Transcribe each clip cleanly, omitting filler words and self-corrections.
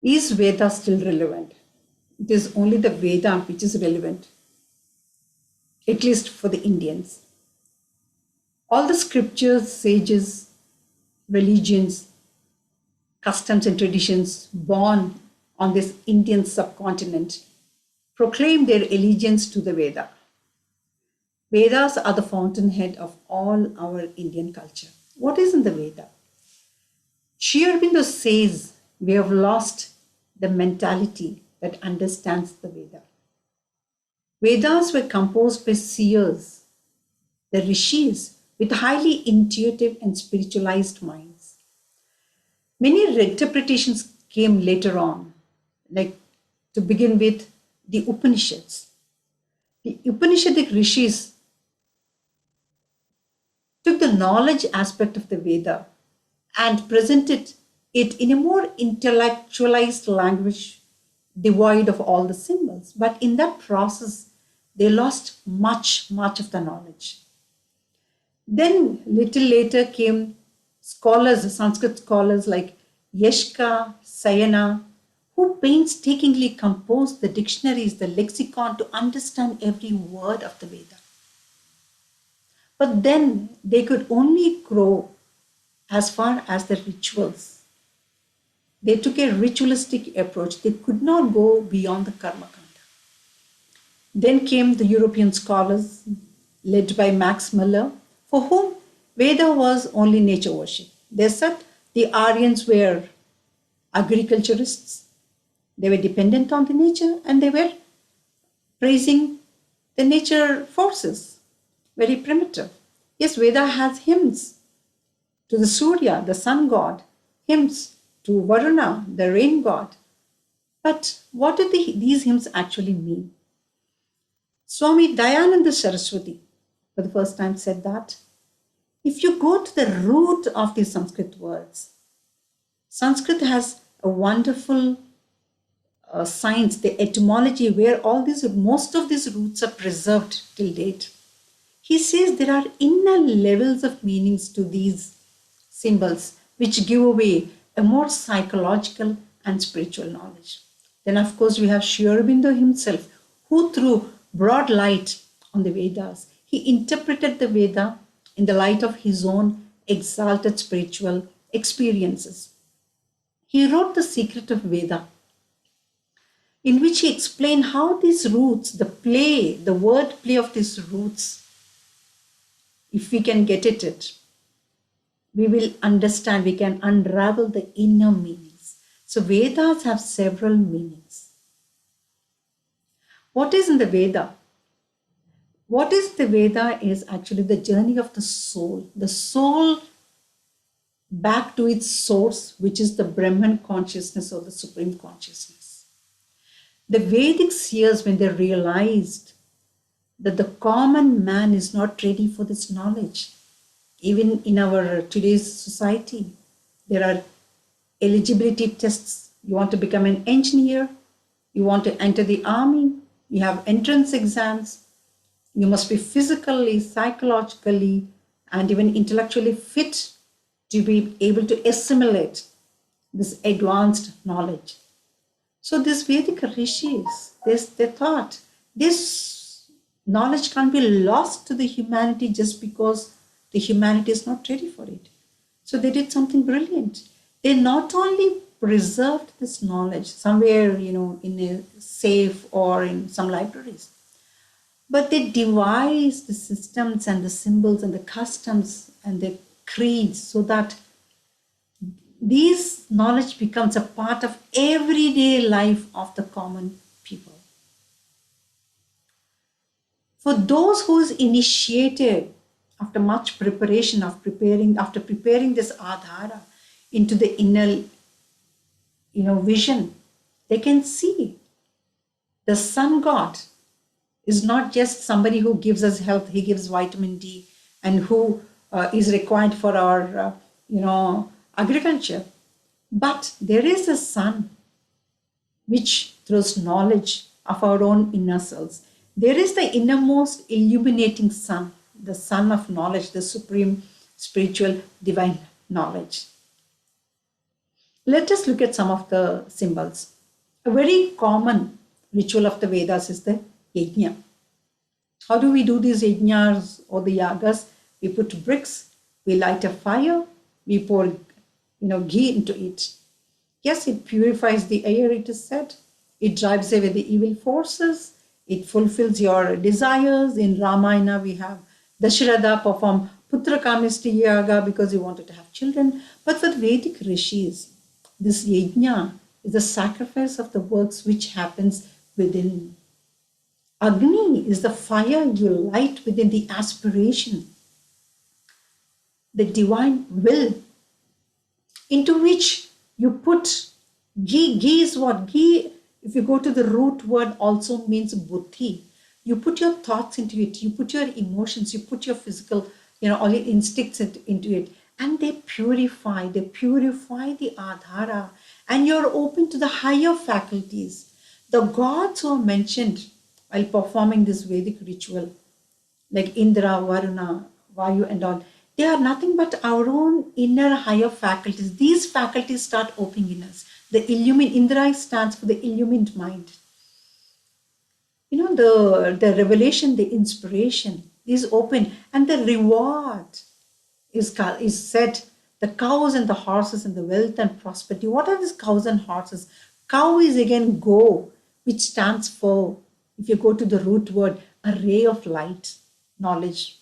Is Veda still relevant? It is only the Veda which is relevant, at least for the Indians. All the scriptures, sages, religions, customs and traditions born on this Indian subcontinent proclaim their allegiance to the Veda. Vedas are the fountainhead of all our Indian culture. What is in the Veda? Sri Aurobindo says we have lost the mentality that understands the Veda. Vedas were composed by seers, the rishis, with highly intuitive and spiritualized minds. Many interpretations came later on, like to begin with the Upanishads. The Upanishadic rishis took the knowledge aspect of the Veda and presented it in a more intellectualized language devoid of all the symbols. But in that process, they lost much of the knowledge. Then little later came scholars, Sanskrit scholars like Yeshka, Sayana, who painstakingly composed the dictionaries, the lexicon to understand every word of the Veda. But then they could only grow as far as the rituals. They took a ritualistic approach. They could not go beyond the karma kanda. Then came the European scholars led by Max Muller, for whom Veda was only nature worship. They said the Aryans were agriculturists. They were dependent on the nature and they were praising the nature forces, very primitive. Yes, Veda has hymns to the Surya, the sun god, hymns to Varuna, the rain god. But what do these hymns actually mean? Swami Dayananda Saraswati, for the first time, said that if you go to the root of these Sanskrit words, Sanskrit has a wonderful science, the etymology, where most of these roots are preserved till date. He says there are inner levels of meanings to these symbols which give away a more psychological and spiritual knowledge. Then, of course, we have Sri Aurobindo himself, who threw broad light on the Vedas. He interpreted the Veda in the light of his own exalted spiritual experiences. He wrote The Secret of Veda, in which he explained how these roots, the word play of these roots, if we can get it, we will understand, we can unravel the inner meanings. So Vedas have several meanings. What is in the Veda? What is the Veda is actually the journey of the soul back to its source, which is the Brahman consciousness or the supreme consciousness. The Vedic seers, when they realized that the common man is not ready for this knowledge, even in our today's society, there are eligibility tests. You want to become an engineer, you want to enter the army, you have entrance exams, you must be physically, psychologically, and even intellectually fit to be able to assimilate this advanced knowledge. So these Vedic rishis, they thought this knowledge can't be lost to the humanity just because the humanity is not ready for it. So they did something brilliant. They not only preserved this knowledge somewhere, in a safe or in some libraries, but they devised the systems and the symbols and the customs and the creeds so that this knowledge becomes a part of everyday life of the common people. For those whose initiative, after much preparation, after preparing this adhara into the inner, vision, they can see the sun god is not just somebody who gives us health, he gives vitamin D, and who is required for our, agriculture. But there is a sun which throws knowledge of our own inner selves. There is the innermost illuminating sun, the sun of knowledge, the supreme spiritual divine knowledge. Let us look at some of the symbols. A very common ritual of the Vedas is the yajna. How do we do these yajnas or the yagas? We put bricks, we light a fire, we pour ghee into it. Yes, it purifies the air, it is said. It drives away the evil forces. It fulfills your desires. In Ramayana, we have Dasharatha perform Putra Kamishti Yaga because he wanted to have children. But for Vedic rishis, this yajna is the sacrifice of the works which happens within. Agni is the fire you light within the aspiration, the divine will, into which you put ghee. Ghee is what? Ghee, if you go to the root word, also means buddhi. You put your thoughts into it, you put your emotions, you put your physical, all your instincts into it, and they purify the adhara, and you're open to the higher faculties. The gods who are mentioned while performing this Vedic ritual, like Indra, Varuna, Vayu and all, they are nothing but our own inner higher faculties. These faculties start opening in us. The illumined, Indra stands for the illumined mind. The revelation, the inspiration is open, and the reward is said. The cows and the horses and the wealth and prosperity. What are these cows and horses? Cow is again go, which stands for, if you go to the root word, a ray of light, knowledge.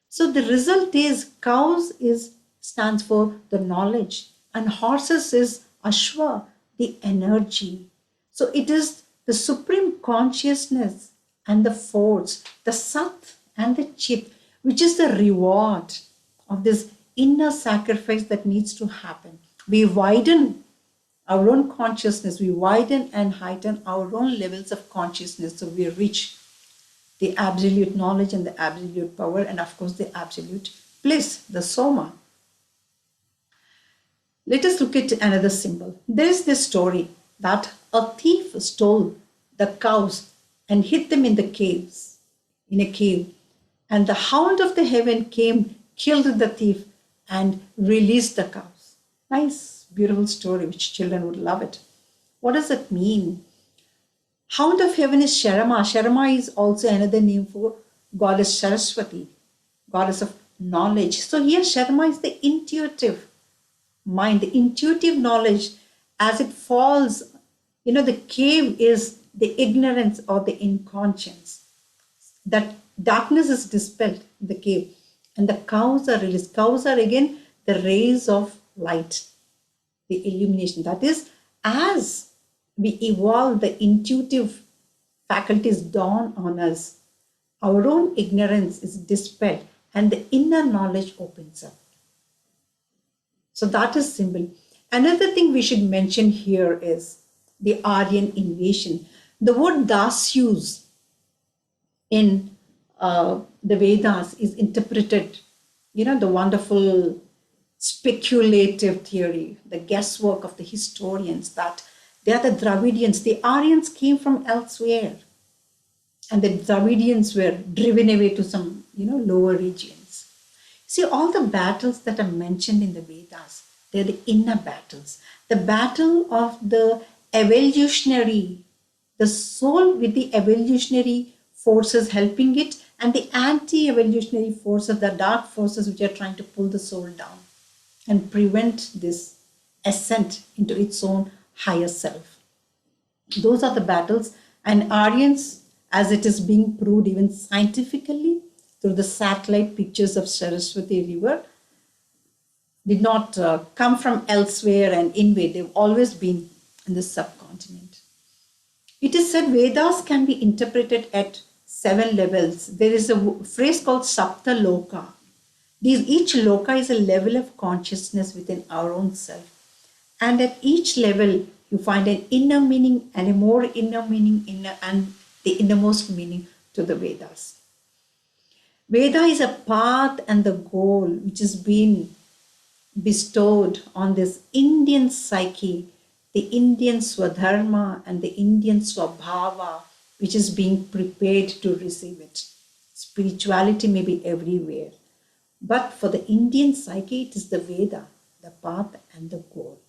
So the result is cows stands for the knowledge, and horses is ashwa, the energy. So it is the supreme consciousness and the force, the sat and the chit, which is the reward of this inner sacrifice that needs to happen. We widen our own consciousness, we widen and heighten our own levels of consciousness, so we reach the absolute knowledge and the absolute power, and of course the absolute bliss, the soma. Let us look at another symbol. There is this story that a thief stole the cows and hid them in a cave. And the hound of the heaven came, killed the thief, and released the cows. Nice, beautiful story, which children would love it. What does it mean? Hound of heaven is Sharama. Sharama is also another name for goddess Saraswati, goddess of knowledge. So here Sharma is the intuitive mind, the intuitive knowledge as it falls. The cave is the ignorance or the inconscience. That darkness is dispelled in the cave, and the cows are released. Cows are again the rays of light, the illumination. That is, as we evolve, the intuitive faculties dawn on us, our own ignorance is dispelled and the inner knowledge opens up. So that is symbol. Another thing we should mention here is the Aryan invasion. The word dasyus in the Vedas is interpreted, the wonderful speculative theory, the guesswork of the historians that they are the Dravidians. The Aryans came from elsewhere, and the Dravidians were driven away to some, lower regions. See, all the battles that are mentioned in the Vedas, they're the inner battles. The battle of the evolutionary, the soul with the evolutionary forces helping it, and the anti-evolutionary forces, the dark forces which are trying to pull the soul down and prevent this ascent into its own higher self. Those are the battles, and Aryans, as it is being proved even scientifically through the satellite pictures of Saraswati River, did not come from elsewhere and invade. They've always been in the subcontinent. It is said Vedas can be interpreted at 7 levels. There is a phrase called Sapta Loka. Each loka is a level of consciousness within our own self. And at each level, you find an inner meaning and a more inner meaning, and the innermost meaning to the Vedas. Veda is a path and the goal which has been bestowed on this Indian psyche, the Indian Swadharma and the Indian Swabhava, which is being prepared to receive it. Spirituality may be everywhere, but for the Indian psyche, it is the Veda, the path and the goal.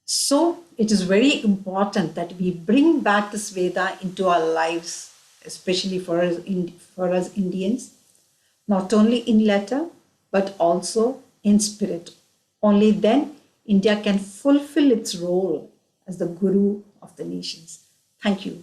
So it is very important that we bring back this Veda into our lives, especially for us Indians, not only in letter, but also in spirit. Only then India can fulfill its role as the guru of the nations. Thank you.